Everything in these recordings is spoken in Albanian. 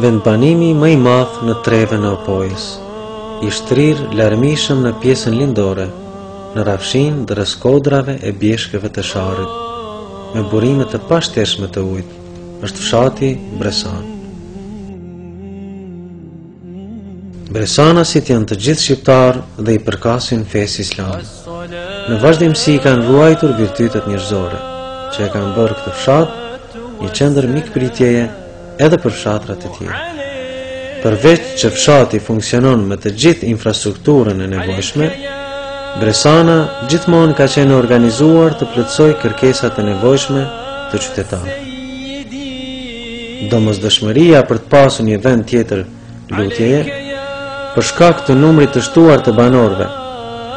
Vendbanimi më i madh në treven e opojës, i shtrirë larmishëm në pjesën lindore, në rafshin drejt kodrave e bjeshkeve të Sharrit, me burime të pashteshme të ujit, është fshati Bresan. Bresanasit janë të gjithë shqiptarë dhe i përkasin fesë islam. Në vazhdimsi kanë ruajtur virtytet njerëzore, që e kanë bërë këtë fshat një qendër mikpritjeje edhe për fshatrat e tjera. Përveç që fshati funksionon me të gjithë infrastrukturën e nevojshme, Bresana gjithmonë ka qenë organizuar të plotësojë kërkesat e nevojshme të qytetarëve. Domosdoshmëria për të pasur një vend tjetër lutjeje, për shkak të numrit të shtuar të banorëve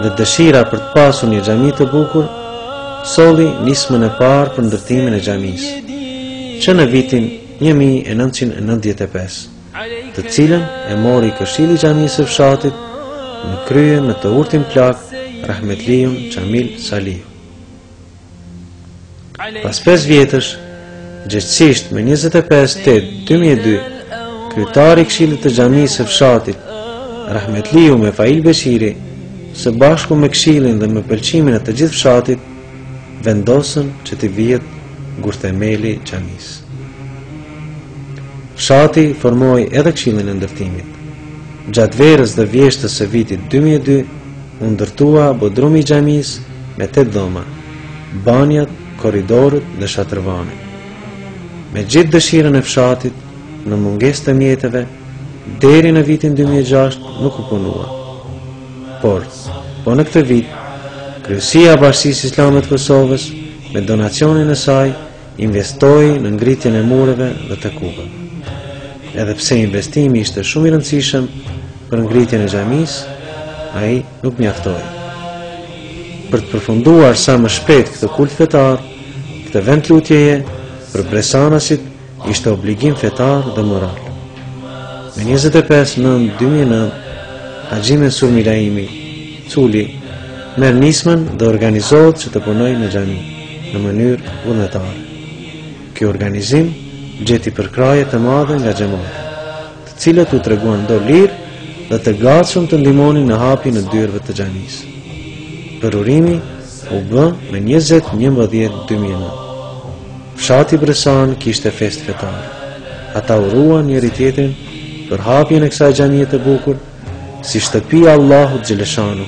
dhe dëshira për të pasur një xhami të bukur, solli nismën e parë për ndërtimin e xhamisë, që në vitin 1995, të cilën e mori Këshilli i Xhamisë së fshatit në krye me të urtin plak Rahmetliun Xhamil Saliu. Pas 5 vjetësh, gjithësisht me 25/8/2002, kryetari i Këshillit të Xhamisë së fshatit Rahmetliu me Fail Beshiri, së bashku me Këshillin dhe me pëlqimin e të gjithë fshatit, vendosën që të vihet gurthemeli i xhamisë. Fshati formoi edhe Këshillin e ndërtimit. Gjatë verës dhe vjeshtës së vitit 2002, u ndërtua bodrumi i xhamisë me 8 dhoma, banjat, korridorët dhe shatërvanin. Me gjithë dëshirën e fshatit, në mungesë të mjeteve, deri në vitin 2006 nuk u punua. Por në këtë vit, Kryesia e Bashkisë Islame të Kosovës, me donacionin e saj, investoi në ngritjen e mureve dhe të kupave. Edhe pse investimi ishte shumë i rëndësishëm për ngritjen e xhamisë, ai nuk mjaftoi. Për të përfunduar sa më shpejt këtë kult fetar, këtë vend lutjeje, për bresanasit ishte obligim fetar dhe moral. Me 25/9/2009, Haxhi Mensur Milaimi, Culi, merr nismën dhe organizohet që të punojë në xhami në mënyrë vullnetare. Ky organizim gjeti përkraje të madhe nga xhamati, të cilët u treguan do lirë dhe të gatshëm të ndihmonin në hapjen e dyrëve të xhamisë. Përurimi u bë në 20/11/2009. Fshati Bresan kishte fest fetar. Ata uruan njëri tjetrin për hapjen e kësaj xhamie të bukur, si shtëpia e Allahut xheleshanu.